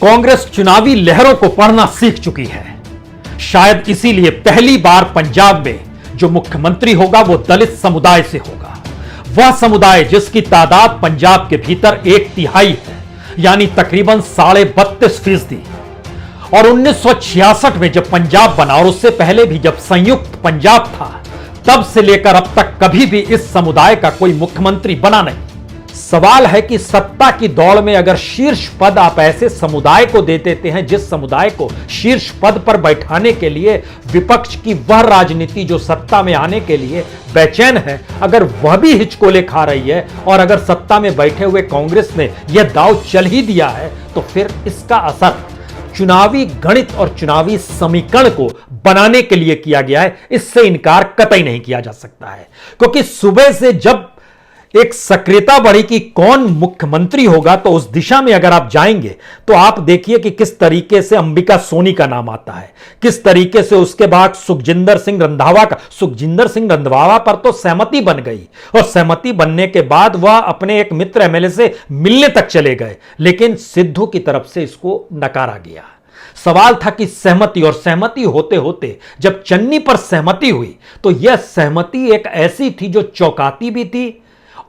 कांग्रेस चुनावी लहरों को पढ़ना सीख चुकी है। शायद इसीलिए पहली बार पंजाब में जो मुख्यमंत्री होगा वो दलित समुदाय से होगा। वह समुदाय जिसकी तादाद पंजाब के भीतर 1/3 है, यानी तकरीबन 32.5%। और 1966 में जब पंजाब बना और उससे पहले भी जब संयुक्त पंजाब था, तब से लेकर अब तक कभी भी इस समुदाय का कोई मुख्यमंत्री बना नहीं। सवाल है कि सत्ता की दौड़ में अगर शीर्ष पद आप ऐसे समुदाय को दे देते हैं जिस समुदाय को शीर्ष पद पर बैठाने के लिए विपक्ष की वह राजनीति जो सत्ता में आने के लिए बेचैन है, अगर वह भी हिचकोले खा रही है और अगर सत्ता में बैठे हुए कांग्रेस ने यह दांव चल ही दिया है, तो फिर इसका असर चुनावी गणित और चुनावी समीकरण को बनाने के लिए किया गया है। इससे इनकार कतई नहीं किया जा सकता है, क्योंकि सुबह से जब एक सक्रियता बढ़ी कि कौन मुख्यमंत्री होगा, तो उस दिशा में अगर आप जाएंगे तो आप देखिए कि किस तरीके से अंबिका सोनी का नाम आता है, किस तरीके से उसके बाद सुखजिंदर सिंह रंधावा पर तो सहमति बन गई और सहमति बनने के बाद वह अपने एक मित्र एमएलए से मिलने तक चले गए, लेकिन सिद्धू की तरफ से इसको नकारा गया। सवाल था कि सहमति होते होते जब चन्नी पर सहमति हुई तो यह सहमति एक ऐसी थी जो चौंकाती भी थी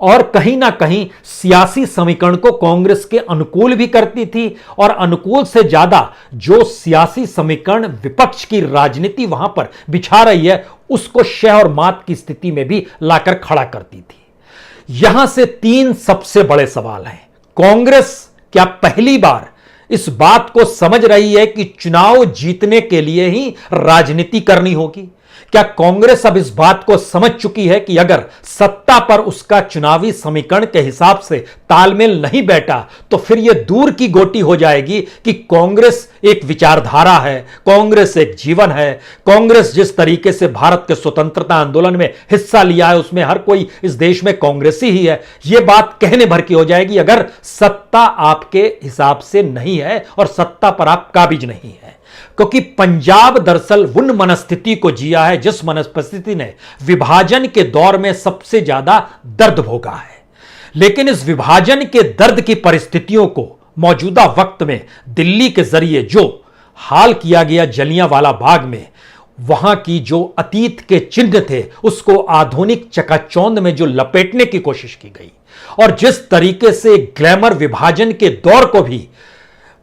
और कहीं ना कहीं सियासी समीकरण को कांग्रेस के अनुकूल भी करती थी, और अनुकूल से ज्यादा जो सियासी समीकरण विपक्ष की राजनीति वहां पर बिछा रही है उसको शह और मात की स्थिति में भी लाकर खड़ा करती थी। यहां से 3 सबसे बड़े सवाल हैं। कांग्रेस क्या पहली बार इस बात को समझ रही है कि चुनाव जीतने के लिए ही राजनीति करनी होगी? क्या कांग्रेस अब इस बात को समझ चुकी है कि अगर सत्ता पर उसका चुनावी समीकरण के हिसाब से तालमेल नहीं बैठा तो फिर यह दूर की गोटी हो जाएगी कि कांग्रेस एक विचारधारा है, कांग्रेस एक जीवन है, कांग्रेस जिस तरीके से भारत के स्वतंत्रता आंदोलन में हिस्सा लिया है उसमें हर कोई इस देश में कांग्रेसी ही है। यह बात कहने भर की हो जाएगी अगर सत्ता आपके हिसाब से नहीं है और सत्ता पर आप काबिज नहीं है। क्योंकि पंजाब दरअसल उन मनस्थिति को जिया है जिस मनस्थिति ने विभाजन के दौर में सबसे ज्यादा दर्द भोगा है। लेकिन इस विभाजन के दर्द की परिस्थितियों को मौजूदा वक्त में दिल्ली के जरिए जो हाल किया गया जलियांवाला बाग में, वहां की जो अतीत के चिन्ह थे उसको आधुनिक चकाचौंध में जो लपेटने की कोशिश की गई, और जिस तरीके से ग्लैमर विभाजन के दौर को भी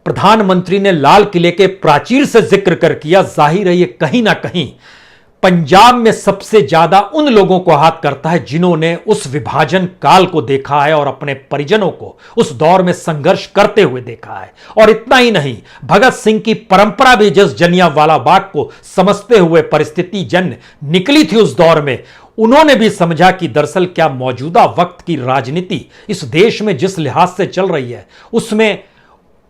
प्रधानमंत्री ने लाल किले के प्राचीर से जिक्र कर किया, जाहिर है ये कहीं ना कहीं पंजाब में सबसे ज्यादा उन लोगों को हाथ करता है जिन्होंने उस विभाजन काल को देखा है और अपने परिजनों को उस दौर में संघर्ष करते हुए देखा है। और इतना ही नहीं, भगत सिंह की परंपरा भी जिस जलियांवाला बाग को समझते हुए परिस्थिति जन निकली थी उस दौर में, उन्होंने भी समझा कि दरअसल क्या मौजूदा वक्त की राजनीति इस देश में जिस लिहाज से चल रही है उसमें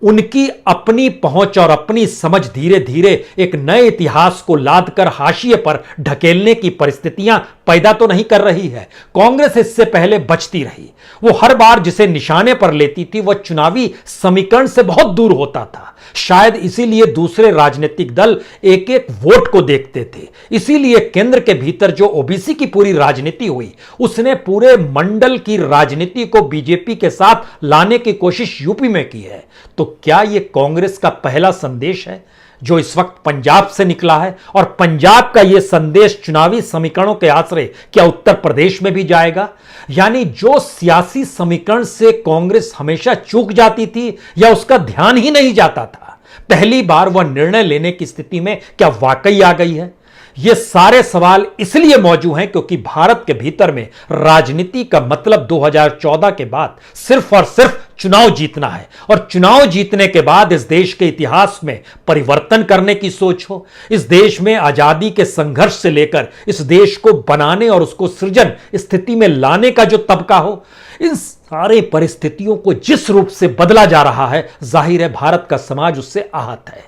उनकी अपनी पहुंच और अपनी समझ धीरे धीरे एक नए इतिहास को लादकर हाशिए पर ढकेलने की परिस्थितियां पैदा तो नहीं कर रही है। कांग्रेस इससे पहले बचती रही, वो हर बार जिसे निशाने पर लेती थी वह चुनावी समीकरण से बहुत दूर होता था। शायद इसीलिए दूसरे राजनीतिक दल एक एक वोट को देखते थे। इसीलिए केंद्र के भीतर जो ओबीसी की पूरी राजनीति हुई उसने पूरे मंडल की राजनीति को बीजेपी के साथ लाने की कोशिश यूपी में की है। तो क्या यह कांग्रेस का पहला संदेश है जो इस वक्त पंजाब से निकला है, और पंजाब का यह संदेश चुनावी समीकरणों के आश्रय क्या उत्तर प्रदेश में भी जाएगा? यानी जो सियासी समीकरण से कांग्रेस हमेशा चूक जाती थी या उसका ध्यान ही नहीं जाता था, पहली बार वह निर्णय लेने की स्थिति में क्या वाकई आ गई है? ये सारे सवाल इसलिए मौजूद हैं क्योंकि भारत के भीतर में राजनीति का मतलब 2014 के बाद सिर्फ और सिर्फ चुनाव जीतना है, और चुनाव जीतने के बाद इस देश के इतिहास में परिवर्तन करने की सोच हो, इस देश में आजादी के संघर्ष से लेकर इस देश को बनाने और उसको सृजन स्थिति में लाने का जो तबका हो, इन सारे परिस्थितियों को जिस रूप से बदला जा रहा है, जाहिर है भारत का समाज उससे आहत है।